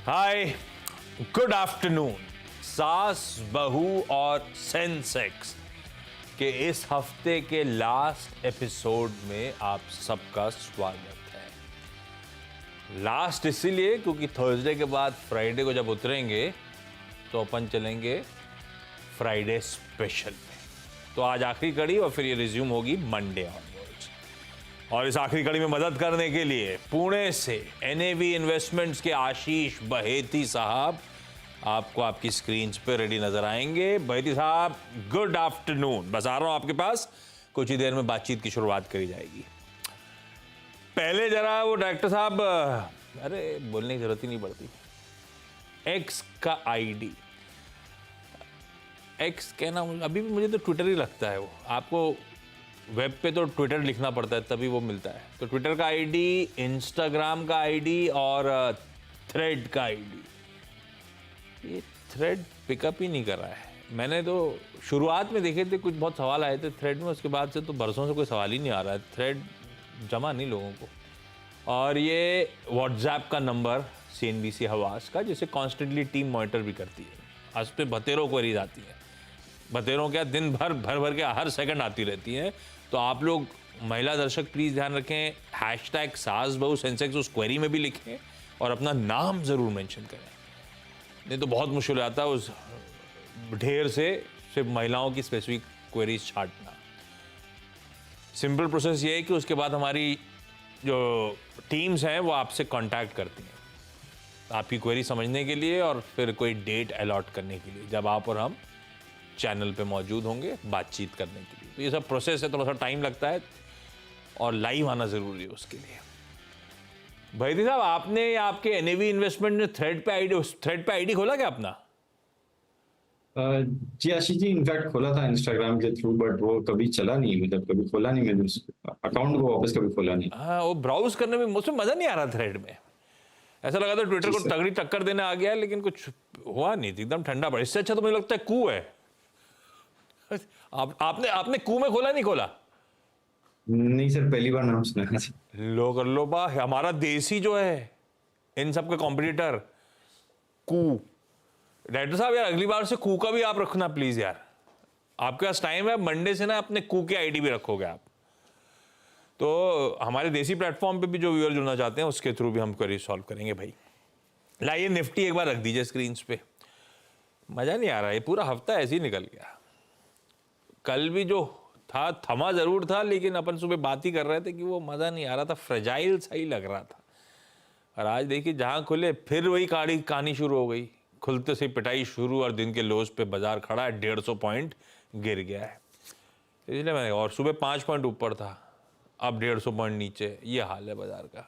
हाय, good afternoon. सास बहू और सेंसेक्स के इस हफ्ते के लास्ट एपिसोड में आप सबका स्वागत है। लास्ट इसीलिए क्योंकि थर्सडे के बाद फ्राइडे को जब उतरेंगे तो अपन चलेंगे फ्राइडे स्पेशल में। तो आज आखिरी कड़ी और फिर ये रिज्यूम होगी मंडे ऑनवर्ड्स। और इस आखिरी कड़ी में मदद करने के लिए पुणे से एनएवी इन्वेस्टमेंट्स के आशीष बहेती साहब आपको आपकी स्क्रीन पे रेडी नजर आएंगे। बहेती साहब, गुड आफ्टरनून। बस आ रहा हूं आपके पास, कुछ ही देर में बातचीत की शुरुआत करी जाएगी। पहले जरा वो डायरेक्टर साहब, अरे बोलने की जरूरत ही नहीं पड़ती, एक्स का आईडी, एक्स कहना अभी भी मुझे तो ट्विटर ही लगता है। वो आपको वेब पे तो ट्विटर लिखना पड़ता है तभी वो मिलता है। तो ट्विटर का आईडी, इंस्टाग्राम का आईडी और थ्रेड का आईडी। ये थ्रेड पिकअप ही नहीं कर रहा है। मैंने तो शुरुआत में देखे थे, कुछ बहुत सवाल आए थे थ्रेड में, उसके बाद से तो बरसों से कोई सवाल ही नहीं आ रहा है। थ्रेड जमा नहीं लोगों को। और ये व्हाट्सएप का नंबर CNBC हवास का, जिसे कॉन्स्टेंटली टीम मॉनिटर भी करती है। उस पर बतेरों क्वेरीज आती हैं। बतेरों क्या, दिन भर भर के हर सेकंड आती रहती हैं। तो आप लोग महिला दर्शक प्लीज़ ध्यान रखें, हैशटैग सास बहू सेंसेक्स उस क्वेरी में भी लिखें और अपना नाम ज़रूर मेंशन करें। नहीं तो बहुत मुश्किल हो जाता है उस ढेर से सिर्फ महिलाओं की स्पेसिफिक क्वेरीज छांटना। सिंपल प्रोसेस ये है कि उसके बाद हमारी जो टीम्स हैं वो आपसे कांटेक्ट करती हैं आपकी क्वेरी समझने के लिए और फिर कोई डेट अलॉट करने के लिए, जब आप और हम चैनल पे मौजूद होंगे बातचीत करने के लिए। तो ये सब प्रोसेस है, थोड़ा सा टाइम लगता है और लाइव आना ज़रूरी है उसके लिए। बहेती साहब, आपने आपके एनएवी इन्वेस्टमेंट में थ्रेड पे आईडी खोला क्या अपना? जी आशीष जी, इनफैक्ट खोला था इंस्टाग्राम के थ्रू, बट वो कभी चला नहीं, मतलब कभी खोला नहीं मैंने उस अकाउंट को वापस कभी खोला नहीं। हाँ, वो ब्राउज करने में मुझसे मज़ा नहीं आ रहा थ्रेड में। ऐसा लगा था ट्विटर को तगड़ी टक्कर देने आ गया, लेकिन कुछ हुआ नहीं, एकदम ठंडा पड़ा। इससे अच्छा तो मुझे लगता है कू है। आपने कू में खोला नहीं खोला? नहीं सर, पहली बार नाम सुना है। लो कर लो बा, हमारा देसी जो है इन सब का कॉम्पिटिटर कू। डायरेक्टर साहब यार, अगली बार से कू का भी आप रखना प्लीज यार। आपके पास टाइम है, मंडे से ना अपने कू की आईडी भी रखोगे आप। तो हमारे देसी प्लेटफॉर्म पे भी जो व्यूअर जुड़ना चाहते हैं उसके थ्रू भी हम क्वेरी सॉल्व करेंगे भाई। लाइए निफ्टी एक बार रख दीजिए स्क्रीन पे। मजा नहीं आ रहा, ये पूरा हफ्ता ऐसे ही निकल गया। कल भी जो था थमा जरूर था, लेकिन अपन सुबह बात ही कर रहे थे कि वो मजा नहीं आ रहा था, फ्रेजाइल सा ही लग रहा था। और आज देखिए जहां खुले फिर वही कहानी शुरू हो गई। खुलते से पिटाई शुरू और दिन के लोज पे बाजार खड़ा है, 150 पॉइंट गिर गया है। इसलिए मैंने, और सुबह 5 पॉइंट ऊपर था, अब 150 पॉइंट नीचे। ये हाल है बाजार का।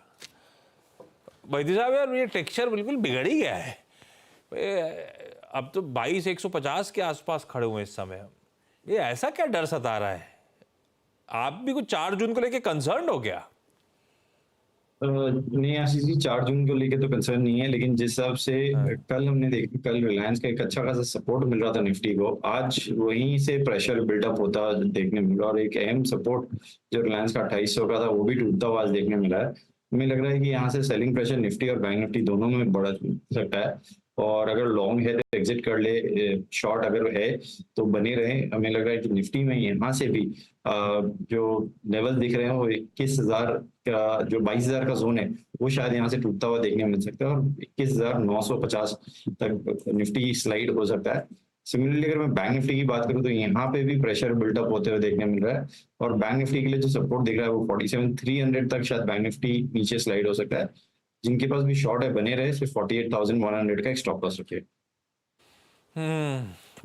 बहेती साहब यार, ये टेक्सचर बिल्कुल बिगड़ ही गया है। अब तो 22,150 के आसपास खड़े हुए इस समय हम। ये ऐसा क्या डर सता रहा है? आप भी कुछ 4 जून को लेके कंसर्न हो गया? नहीं आशीष जी, 4 जून को लेके तो कंसर्न नहीं है, लेकिन जिस हिसाब से कल हमने देखा, कल रिलायंस का एक अच्छा खासा सपोर्ट मिल रहा था निफ्टी को, आज वहीं से प्रेशर बिल्डअप होता देखने मिला और एक अहम सपोर्ट जो रिलायंस का 2800 का था वो भी टूटता हुआ आज देखने मिला है। हमें लग रहा है कि यहाँ से सेलिंग प्रेशर निफ्टी और बैंक निफ्टी दोनों में बढ़ सकता है, और अगर लॉन्ग है तो एग्जिट कर ले, शॉर्ट अगर है तो बने रहे। हमें लग रहा है कि निफ्टी में यहाँ से भी जो लेवल दिख रहे हैं वो 21,000 का, जो 22,000 का जोन है वो शायद यहाँ से टूटता हुआ देखने मिल सकता है और 21,950 तक निफ्टी स्लाइड हो सकता है। सिमिलरली अगर मैं बैंक निफ्टी की बात करूं तो यहाँ पे भी प्रेशर बिल्डअप होते हुए देखने मिल रहा है, और बैंक निफ्टी के लिए जो सपोर्ट दिख रहा है वो 47,300 तक शायद बैंक निफ्टी नीचे स्लाइड हो सकता है। जिनके पास भी शॉर्ट है बने रहे, सिर्फ 48,100 का एक स्टॉप लॉस रखिए।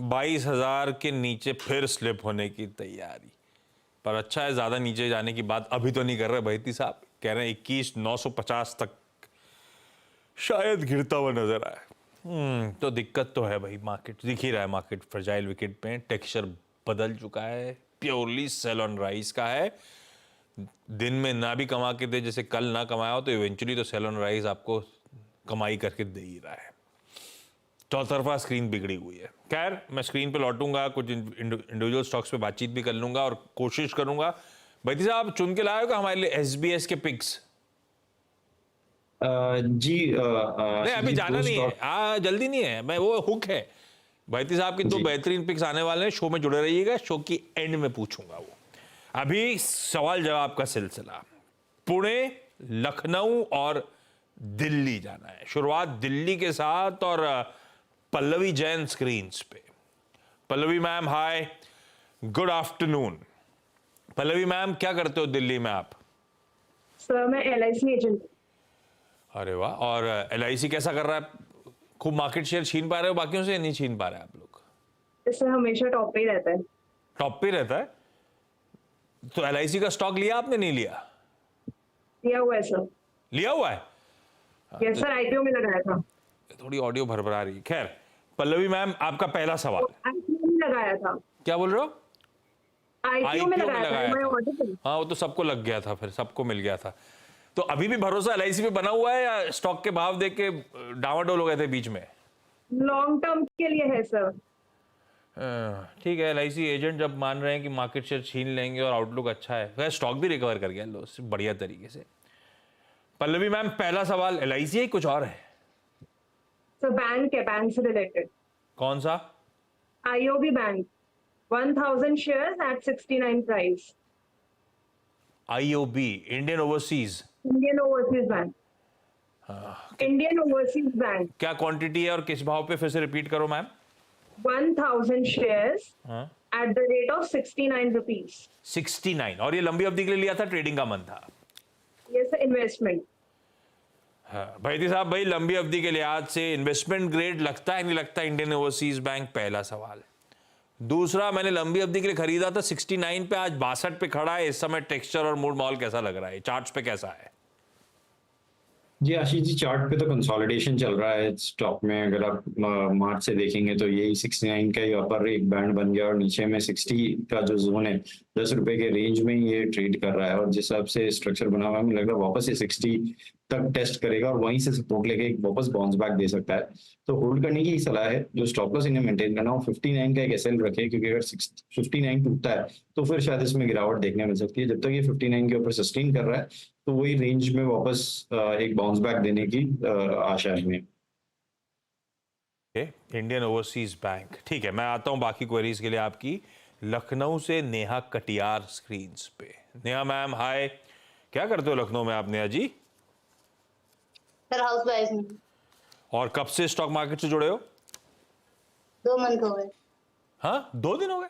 22,000 के नीचे फिर स्लिप होने की तैयारी, पर अच्छा है ज्यादा नीचे जाने की बात अभी तो नहीं कर रहे बहेती साहब। कह रहे हैं 21,950 तक शायद गिरता हुआ नजर आए। तो दिक्कत तो है भाई, मार्केट दिख ही रहा है, मार्केट फ्रेजाइल विकेट पे टेक्सचर बदल चुका है, प्योरली सेल ऑन राइज का है। दिन में ना भी कमा के दे, जैसे कल ना कमाया हो, तो इवेंचुअली तो सेल ऑन राइज आपको कमाई करके दे ही रहा है। चौतरफा स्क्रीन बिगड़ी हुई है। खैर, मैं स्क्रीन पे लौटूंगा, कुछ इंडिविजुअल स्टॉक्स पे बातचीत भी कर लूंगा और कोशिश करूंगा। बहेती साहब, चुन के लाए हो हमारे लिए SBS के पिक्स? जी नहीं अभी जी, जाना दो नहीं है, स्टॉक जल्दी नहीं है, मैं वो हुक है। भाईती साहब की दो जी बेहतरीन पिक्स आने वाले हैं, शो में जुड़े रहिएगा, शो की एंड में पूछूंगा वो। अभी सवाल जवाब का सिलसिला, पुणे, लखनऊ और दिल्ली जाना है। शुरुआत दिल्ली के साथ और पल्लवी जैन स्क्रीन्स पे। Pallavi ma'am hi, good afternoon. Pallavi ma'am क्या करते हो दिल्ली में आप? सर मैं LIC एजेंट हूँ। अरे वाह, और LIC कैसा कर रहा है? खूब मार्केट शेयर छीन पा रहे हो बाकियों से, नहीं छीन पा रहे आप लोग? इससे हमेशा टॉप पे ही रहता है। टॉप पे रहता है। तो LIC का स्टॉक लिया आपने, नहीं लिया? लिया हुआ है सर। लिया हुआ है। यस सर, IPO में लगाया था। थोड़ी ऑडियो भरभरा रही है। खैर पल्लवी मैम, आपका पहला सवाल। IPO में लगाया था। क्या बोल रहे हो? IPO में IPO में लगाया था। लगाया मैं था। ऑडिट हाँ वो तो सबको लग गया था, फिर सबको मिल गया था। तो अभी भी भरोसा LIC पे बना हुआ है या स्टॉक के भाव देख के डावाडोल हो गए थे बीच में? लॉन्ग टर्म के लिए है सर। ठीक है, LIC एजेंट जब मान रहे हैं कि मार्केट शेयर छीन लेंगे और आउटलुक अच्छा है, वह स्टॉक भी रिकवर कर गया लो बढ़िया तरीके से। पल्लवी मैम पहला सवाल LIC है कुछ और है? सर बैंक है, बैंक से रिलेटेड। कौन सा? IOB bank, 1000 shares at 69 price. IOB, Indian overseas. Indian overseas bank. Indian overseas bank. क्या क्वांटिटी है और किस भाव पे, फिर से रिपीट करो मैम। 1000 शेयर्स हाँ at the rate of 69 rupees. 69, और ये लंबी अवधि के लिए लिया था, ट्रेडिंग का मन था? ये सर इन्वेस्टमेंट। हाँ भाईती साहब, भाई लंबी अवधि के लिहाज से इन्वेस्टमेंट ग्रेड लगता है नहीं लगता इंडियन ओवरसीज बैंक? पहला सवाल। दूसरा, मैंने लंबी अवधि के लिए खरीदा था 69 पे, आज 62 पे खड़ा है, इस समय टेक्सचर और मूड माहौल कैसा लग रहा है, चार्ट्स पे कैसा है? जी आशीष जी, चार्ट पे तो कंसोलिडेशन चल रहा है स्टॉक में। अगर आप मार्च से देखेंगे तो यही 69 का ही अपर एक बैंड बन गया और नीचे में 60 का जो जोन है, 10 रुपए के रेंज में ये ट्रेड कर रहा है। और जिस हिसाब से स्ट्रक्चर बना हुआ है, मुझे लग रहा है वापस ये 60 तक टेस्ट करेगा और वहीं से सपोर्ट लेके एक वापस बाउंस बैक दे सकता है। तो होल्ड करने की सलाह है। जो स्टॉप लॉस इन्हें मेंटेन करना हो 59 का एक SL रखे, क्योंकि अगर 59 टूटता है तो फिर शायद इसमें गिरावट देखने मिल सकती है। जब तक ये 59 के ऊपर सस्टेन कर रहा है तो वही रेंज में वापस एक बाउंस बैक देने की आशा है हमें। इंडियन ओवरसीज बैंक, ठीक है। मैं आता हूं बाकी क्वेरीज के लिए आपकी। लखनऊ से नेहा कटियार स्क्रीन्स पे। नेहा मैम हाय, क्या करते हो लखनऊ में आप Neha ji? Sir house wife में। और कब से स्टॉक मार्केट से जुड़े हो? 2 मंथ हो गए। हाँ 2 दिन हो गए?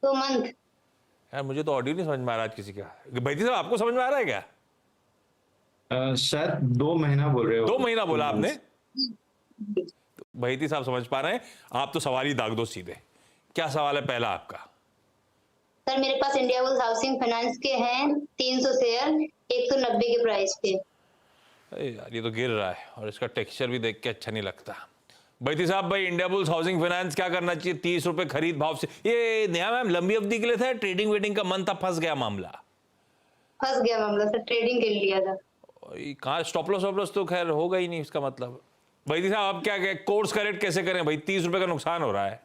2 मंथ। यार मुझे तो ऑडियो नहीं समझ में आ रहा आज किसी का। भाईती साहब आपको समझ में आ रहा है क्या? शायद 2 महीना बोल रहे हो। 2 महीना बोला आपने? भाईती साहब समझ पा रहे हैं, आप तो सवाल ही दाग दो सीधे। क्या सवाल है पहला आपका? सर मेरे पास इंडिया बुल्स हाउसिंग फाइनेंस के हैं 300 शेयर 190 के प्राइस पे। अरे यार ये तो गिर रहा है और इसका टेक्सचर भी देख के अच्छा नहीं लगता। भाईती साहब, भाई इंडिया बुल्स हाउसिंग फाइनेंस क्या करना चाहिए? 30 रुपए खरीद भाव से। ये नेहा मैम लंबी अवधि के लिए था, ट्रेडिंग वेडिंग का मन था, फंस गया मामला? फंस गया मामला सर, ट्रेडिंग के लिए लिया था। कहाँ स्टॉप लॉस तो खैर होगा ही नहीं इसका मतलब। भाईती साहब आप क्या कोर्स करेक्ट कैसे करें भाई? 30 रुपए का नुकसान हो रहा है।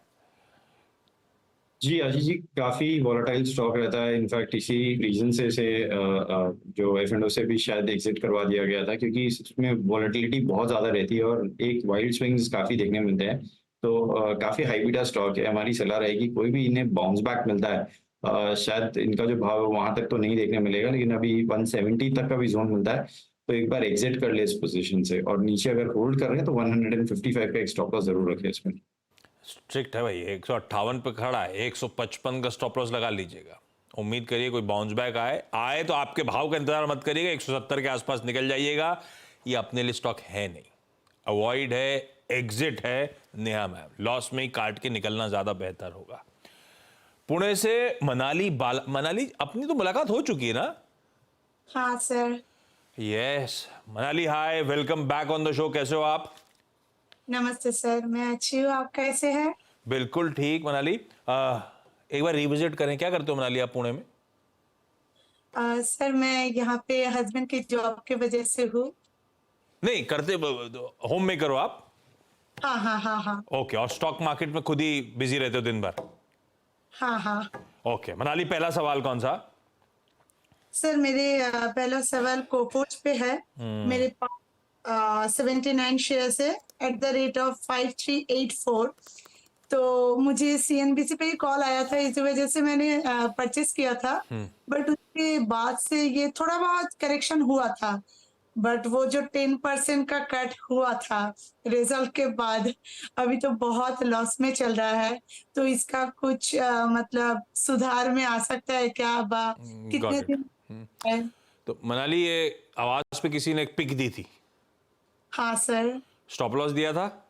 जी आशीष जी, काफी वॉलेटाइल स्टॉक रहता है। इनफैक्ट इसी रीजन से इसे जो F&O से भी शायद एग्जिट करवा दिया गया था, क्योंकि इसमें वॉलेटिलिटी बहुत ज्यादा रहती है और एक वाइल्ड स्विंग्स काफी देखने मिलते हैं। तो काफी हाई बीटा स्टॉक है। हमारी सलाह रहेगी कोई भी इन्हें बाउंस बैक मिलता है, शायद इनका जो भाव है वहां तक तो नहीं देखने मिलेगा, लेकिन अभी 170 तक का भी जोन मिलता है, तो एक बार एग्जिट कर ले इस पोजीशन से। और नीचे अगर होल्ड कर रहे हैं तो 155 का एक स्टॉप लॉस जरूर रखें इसमें। स्ट्रिक्ट है भाई, 158 पे खड़ा है, 155 का स्टॉप लॉस लगा लीजिएगा। उम्मीद करिए कोई बाउंस बैक आए तो आपके भाव का इंतजार मत करिएगा, 170 के आसपास निकल जाइएगा। ये अपने लिए स्टॉक है नहीं, अवॉइड है, एग्जिट है। नेहा मैम लॉस में ही काट के निकलना ज्यादा बेहतर होगा। पुणे से मनाली मनाली अपनी तो मुलाकात हो चुकी है ना? हाँ sir. Yes Manali hi, welcome back on the show. कैसे हो आप? नमस्ते सर, मैं अच्छी हूँ, आप कैसे हैं? बिल्कुल ठीक मनाली। एक बार रिविजिट करें, क्या करते हो मनाली आप पुणे में? सर मैं यहाँ पे हस्बैंड की जॉब की वजह से हूँ। नहीं करते, होम मेकर हो आप? हाँ हाँ हाँ हाँ। ओके, और स्टॉक मार्केट में खुद ही बिजी रहते हो दिन भर? हाँ हाँ। ओके मनाली, पहला सवाल कौन सा? सर मेरे पहला सवाल कोफोर्ज पे है। मेरे पास 79 शेयर्स है एट द रेट ऑफ 5384। तो मुझे सीएनबीसी पे ही कॉल आया था, इसी वजह से मैंने परचेस किया था। बट उसके बाद से ये थोड़ा बहुत करेक्शन हुआ था, बट वो जो 10% का कट हुआ था रिजल्ट के बाद, अभी तो बहुत लॉस में चल रहा है। तो इसका कुछ मतलब सुधार में आ सकता है क्या? कितने Got it. दिन है? तो मनाली, ये आवाज पे किसी ने एक पिक दी थी, हाँ सर। स्टॉप लॉस दिया था।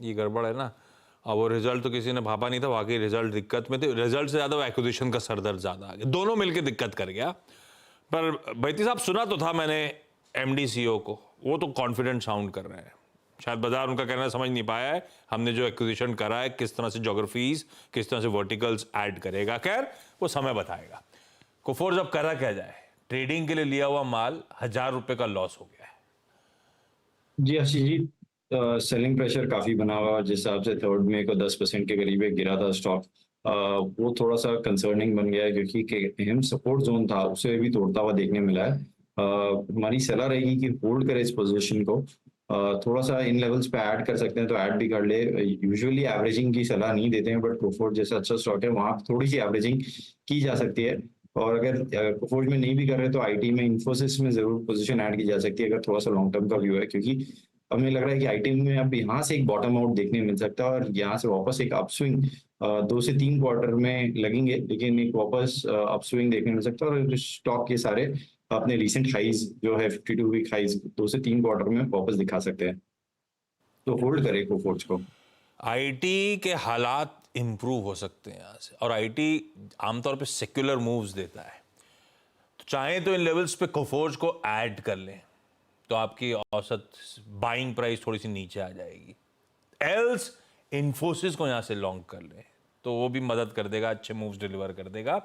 ये गड़बड़ है ना। अब वो रिजल्ट तो किसी ने भापा नहीं था, वाकई रिजल्ट दिक्कत में थे। रिजल्ट से ज्यादा वो एक्विजिशन का सरदर्द ज्यादा आ गया, दोनों मिलके दिक्कत कर गया। पर बैती साहब, सुना तो था मैंने एमडी सीईओ को, वो तो कॉन्फिडेंट साउंड कर रहे हैं। शायद बाजार उनका कहना समझ नहीं पाया है। हमने जो एक्विजिशन करा है, किस तरह से ज्योग्राफीज, किस तरह से वर्टिकल्स ऐड करेगा, खैर वो समय बताएगा। कोफोर्ज अब करा क्या जाए? ट्रेडिंग के लिए लिया हुआ माल 1000 रुपए का लॉस हो गया है। जी आशीष जी, सेलिंग प्रेशर काफी बना हुआ, जिस हिसाब से 3 मई को 10% के करीब एक गिरा था स्टॉक, वो थोड़ा सा कंसर्निंग बन गया है, क्योंकि अहम सपोर्ट जोन था उसे भी तोड़ता हुआ देखने मिला है। हमारी सलाह रहेगी कि होल्ड करे इस पोजीशन को, थोड़ा सा इन लेवल्स पे ऐड कर सकते हैं तो ऐड भी कर ले। यूजुअली एवरेजिंग की सलाह नहीं देते हैं, बट कोफोर्ज जैसा अच्छा स्टॉक है, वहाँ थोड़ी सी एवरेजिंग की जा सकती है। और अगर कोफोर्ज में नहीं भी कर रहे तो आईटी में, इन्फोसिस में जरूर पोजीशन ऐड की जा सकती है, अगर थोड़ा सा लॉन्ग टर्म का व्यू है। क्योंकि हमें लग रहा है कि आईटी में अब यहाँ से एक बॉटम आउट देखने मिल सकता है, और यहाँ से वापस एक अपस्विंग 2 से 3 क्वार्टर में लगेंगे, लेकिन एक वापस अपस्विंग देखने मिल सकता है। और स्टॉक के सारे अपने रिसेंट हाइज जो है 52 वीक हाइज 2 से 3 क्वार्टर में वापस दिखा सकते हैं, तो होल्ड करे कोफोर्ज को। आईटी के हालात इंप्रूव हो सकते हैं यहाँ से, और आईटी आमतौर पे सेक्युलर मूव्स देता है। तो चाहे तो इन लेवल्स पे कोफोर्ज को ऐड कर लें, तो आपकी औसत बाइंग प्राइस थोड़ी सी नीचे आ जाएगी। एल्स इन्फोसिस को यहाँ से लॉन्ग कर लें, तो वो भी मदद कर देगा, अच्छे मूव्स डिलीवर कर देगा।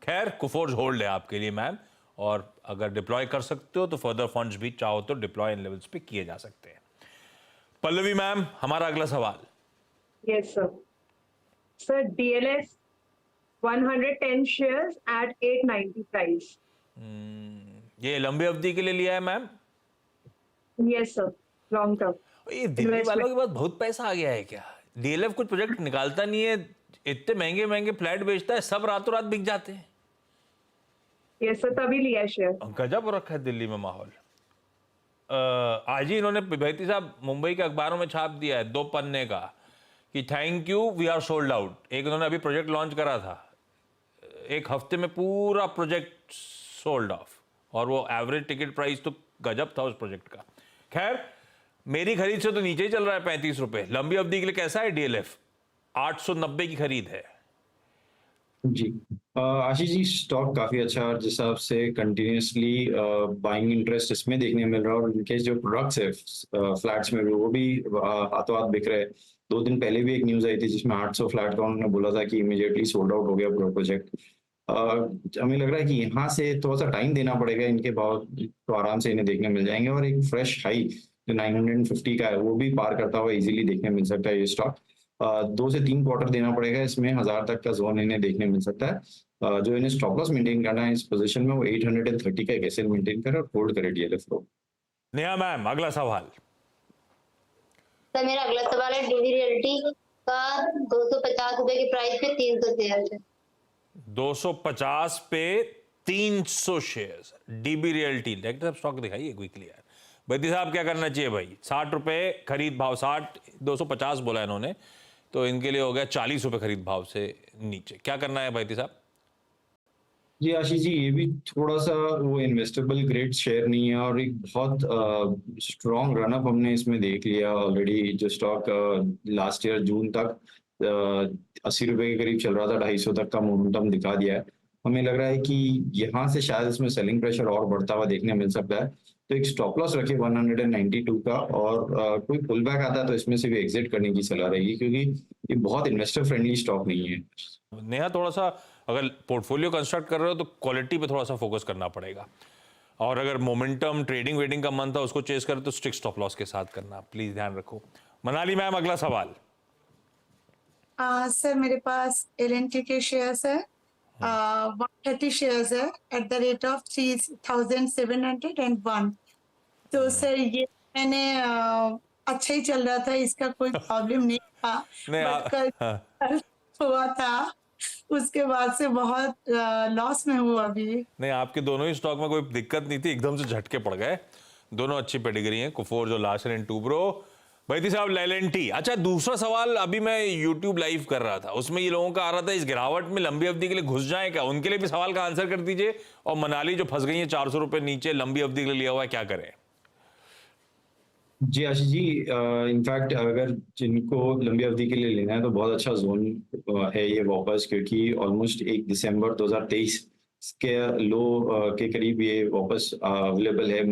खैर, कोफोर्ज होल्ड है आपके लिए मैम, और अगर डिप्लॉय कर सकते हो तो फर्दर फंड्स भी चाहो तो डिप्लॉय इन लेवल्स पे किए जा सकते हैं। पल्लवी मैम, हमारा अगला सवाल। Yes, sir. Sir, DLF 110 shares at 890 price. ये लंबी अवधि के लिए लिया है ma'am? Yes, sir. Long term. ये दिल्ली वालों के पास बहुत पैसा आ गया है क्या? डीएलएफ कुछ प्रोजेक्ट निकालता नहीं है, इतने महंगे महंगे फ्लैट बेचता है, सब रातों रात बिक जाते हैं। Yes, sir. तभी लिया शेयर। गजब हो रखा है दिल्ली में माहौल। आज ही इन्होंने बैती साहब मुंबई के अखबारों में छाप दिया है 2 पन्ने का कि thank you, we are sold out. एक इन्होंने अभी प्रोजेक्ट लॉन्च करा था, 1 हफ्ते में पूरा प्रोजेक्ट सोल्ड ऑफ, और वो एवरेज टिकट प्राइस तो गजब था उस प्रोजेक्ट का। खैर, मेरी खरीद से तो नीचे ही चल रहा है 35 रुपए। लंबी अवधि के लिए कैसा है डीएलएफ? 890 की खरीद है। जी आशीष जी, स्टॉक काफी अच्छा है, जिस हिसाब से कंटिन्यूसली बाइंग इंटरेस्ट इसमें देखने मिल रहा है, और इनके जो प्रोडक्ट्स है फ्लैट्स में वो भी हाथों हाथ बिक रहे हैं। 2 दिन पहले भी एक न्यूज आई थी जिसमें 800 फ्लैट का उन्होंने बोला था कि इमीडिएटली सोल्ड आउट हो गया पूरा प्रोजेक्ट। हमें लग रहा है कि यहाँ से थोड़ा सा टाइम देना पड़ेगा, इनके भाव तो आराम से इन्हें देखने मिल जाएंगे, और एक फ्रेश हाई जो 950 का है वो भी पार करता हुआ इजीली देखने मिल सकता है ये स्टॉक। 2 से 3 क्वार्टर देना पड़ेगा, इसमें 1000 तक का जोन इन्हें देखने मिल सकता है। जो इन्हें स्टॉप लॉस मेंटेन करना है इस पोजीशन में, वो 830 का एक एसएल मेंटेन करे और होल्ड करे डीएलएफ को। नेहा मैम, अगला सवाल। सर, मेरा अगला सवाल है डीवी रियल्टी का 250 रुपए की प्राइस पे 300 शेयर है। 250 पे 300 शेयर्स डीबी रियल्टी। लेकिन स्टॉक दिखाइए क्विकली यार। बैती साहब, क्या करना चाहिए भाई? 60 रुपए खरीद भाव, 60, 250 बोला इन्होंने, तो इनके लिए हो गया 40 रुपए खरीद भाव से नीचे। क्या करना है बैती साहब? जी आशीष जी, ये भी थोड़ा सा वो इन्वेस्टेबल ग्रेड शेयर नहीं है, और एक बहुत स्ट्रॉन्ग रनअप हमने इसमें देख लिया ऑलरेडी। जो स्टॉक लास्ट ईयर जून तक 80 रुपए के करीब चल रहा था, 250 तक का मोमेंटम दिखा दिया है। हमें लग रहा है कि यहाँ से शायद इसमें सेलिंग प्रेशर और बढ़ता हुआ देखने मिल सकता है, तो एक स्टॉप लॉस रखे 192 का, और कोई पुल बैक आता है तो इसमें से भी एग्जिट करने की सलाह रहेगी, क्योंकि ये बहुत इन्वेस्टर फ्रेंडली स्टॉक नहीं है। नेहा, थोड़ा सा अगर पोर्टफोलियो कंस्ट्रक्ट कर रहे हो तो क्वालिटी पे थोड़ा सा फोकस करना पड़ेगा, और अगर मोमेंटम ट्रेडिंग वेडिंग का मन था उसको चेस करे तो स्ट्रिक्ट स्टॉप लॉस के साथ करना, प्लीज ध्यान रखो। मनाली मैम, अगला सवाल। सर, मेरे पास एलएनटी के शेयर्स है 130 शेयर्स है एट द रेट ऑफ 3,701। तो सर ये मैंने अच्छा ही चल रहा था, इसका कोई प्रॉब्लम नहीं था। नहीं, बट कल हुआ था, उसके बाद से बहुत लॉस में हूँ अभी। नहीं, आपके दोनों ही स्टॉक में कोई दिक्कत नहीं थी, एकदम से झटके पड़ गए। दोनों अच्छी पेडिग्री हैं, कुफोर जो लार्सन एंड टूब्रो। भाई साहब लेलेंटी। अच्छा, दूसरा सवाल, अभी मैं यूट्यूब लाइव कर रहा था, उसमें ये लोगों का आ रहा था इस गिरावट में लंबी अवधि के लिए घुस जाए क्या? उनके लिए भी सवाल का आंसर कर दीजिए। और मनाली जो फंस गई है 400 रुपए नीचे, लंबी अवधि के लिए लिया हुआ है, क्या करें? जी आशीष जी, इनफैक्ट अगर जिनको लंबी अवधि के लिए लेना है तो बहुत अच्छा जोन है ये वापस, क्योंकि ऑलमोस्ट 1 दिसंबर 2023 के लो के करीब ये वापस अवेलेबल है।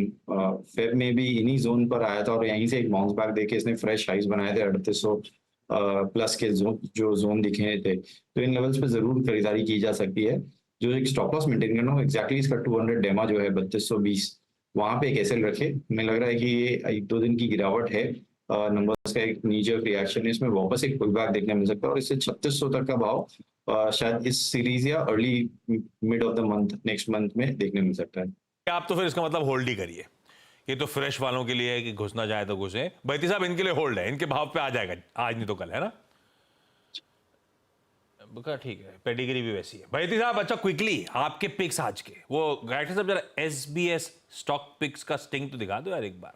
फेब में भी इन्हीं जोन पर आया था और यहीं से एक बाउंस बैक देके इसने फ्रेश हाइज बनाए थे 3800 प्लस के जो जोन दिखे थे। तो इन लेवल्स पे जरूर खरीदारी की जा सकती है। जो एक स्टॉप लॉस मेंटेन करना हो एक्जैक्टली इसका 200 डेमा जो है 3220, वहां पे एक एसएल रखे। हमें लग रहा है कि ये 1-2 दिन की गिरावट है, नंबर्स का एक नीचे रिएक्शन है, इसमें वापस एक पुल बैक देखने मिल सकता है और इससे 3600 तक का भाव शायद इस सीरीज या early mid of the month next month में देखने मिल सकता है। आप तो फिर इसका मतलब होल्ड ही करिए। ये तो फ्रेश वालों के लिए है कि घुसना जाए तो घुसे। बैती साहब इनके लिए होल्ड है, इनके भाव पे आ जाएगा आज नहीं तो कल, है ना? ठीक है, पेडिग्री भी वैसी है। बैती साहब अच्छा क्विकली आपके पिक्स आज के, वो गायत्री साहब जरा एसबीएस स्टॉक पिक्स का स्टिंग तो दिखा दो यार एक बार।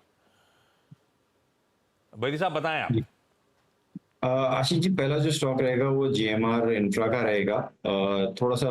बैती साहब बताएं आप। आशीष जी, पहला जो स्टॉक रहेगा वो जीएमआर इंफ्रा का रहेगा। थोड़ा सा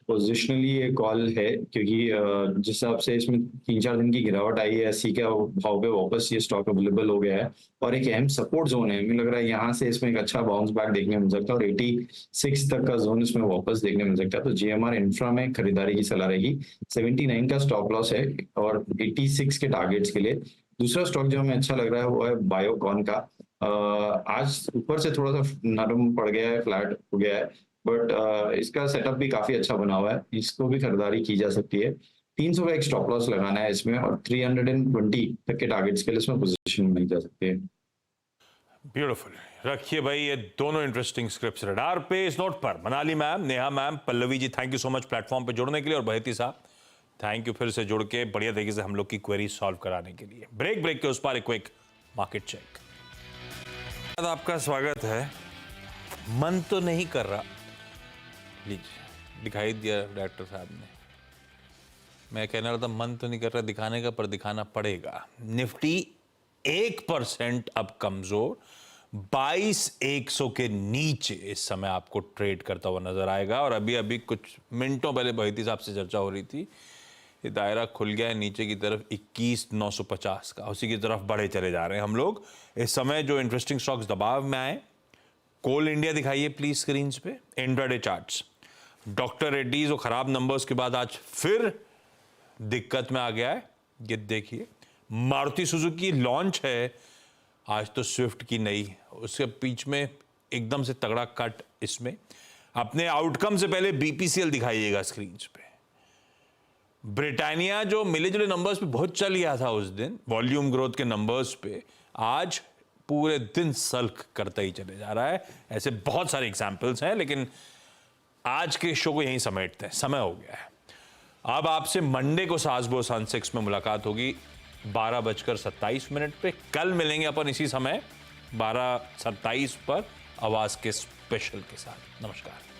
पोजिशनली ये कॉल है, क्योंकि जिस हिसाब से इसमें 3-4 दिन की गिरावट आई है, 80 के भाव पे वापस ये स्टॉक अवेलेबल हो गया है और एक अहम सपोर्ट जोन है। मुझे लग रहा है यहाँ से इसमें एक अच्छा बाउंस बैक देखने मिल सकता है और 86 तक का जोन इसमें वापस देखने मिल सकता है। तो जीएमआर इंफ्रा में खरीदारी की सलाह रहेगी। 79 का स्टॉप लॉस है और 86 के टारगेट्स के लिए। दूसरा स्टॉक जो हमें अच्छा लग रहा है वो है बायोकॉन का। आज ऊपर से थोड़ा सा नरम पड़ गया है, फ्लैट हो गया है, बट इसका सेटअप भी काफी अच्छा बना हुआ है, इसको भी खरीदारी की जा सकती है। 300 का एक स्टॉप लॉस लगाना है इसमें और 320 तक के टारगेट्स के लिए इसमें पोजीशन बनी जा सकती है। ब्यूटीफुल। रखिए भाई ये दोनों इंटरेस्टिंग स्क्रिप्ट्स रडार पे। इस नोट पर Manali ma'am, Neha ma'am, Pallavi ji, thank you so much platform पे जुड़ने के लिए। और बहती साहब थैंक यू फिर से जुड़ के बढ़िया तरीके से हम लोग की क्वेरी सॉल्व कराने के लिए। ब्रेक के उस पार एक क्विक मार्केट चेक। आपका स्वागत है। मन तो नहीं कर रहा, लीजिए दिखाई दिया डायरेक्टर साहब ने। मैं कहना रहा था मन तो नहीं कर रहा दिखाने का, पर दिखाना पड़ेगा। निफ्टी 1% अब कमजोर, 22,100 के नीचे इस समय आपको ट्रेड करता हुआ नजर आएगा। और अभी अभी कुछ मिनटों पहले बहती साहब से चर्चा हो रही थी, ये दायरा खुल गया है नीचे की तरफ 21,950 का, उसी की तरफ बढ़े चले जा रहे हैं हम लोग। इस समय जो इंटरेस्टिंग स्टॉक्स दबाव में आए, कोल इंडिया दिखाइए प्लीज स्क्रीन पे, इंट्राडे चार्ट्स। डॉक्टर रेड्डीज वो खराब नंबर्स के बाद आज फिर दिक्कत में आ गया है, ये देखिए। मारुति सुजुकी लॉन्च है आज, तो स्विफ्ट की नई, उसके बीच में एकदम से तगड़ा कट। इसमें अपने आउटकम से पहले बीपीसीएल दिखाइएगा स्क्रीन पे। ब्रिटानिया जो मिले जुले नंबर्स पे बहुत चल गया था उस दिन, वॉल्यूम ग्रोथ के नंबर्स पे, आज पूरे दिन सल्क करता ही चले जा रहा है। ऐसे बहुत सारे एग्जाम्पल्स हैं, लेकिन आज के शो को यहीं समेटते हैं, समय हो गया है। अब आपसे मंडे को सासबो सनसेक्स में मुलाकात होगी 12:27 पे। कल मिलेंगे अपन इसी समय 12:27 पर आवाज के स्पेशल के साथ। नमस्कार।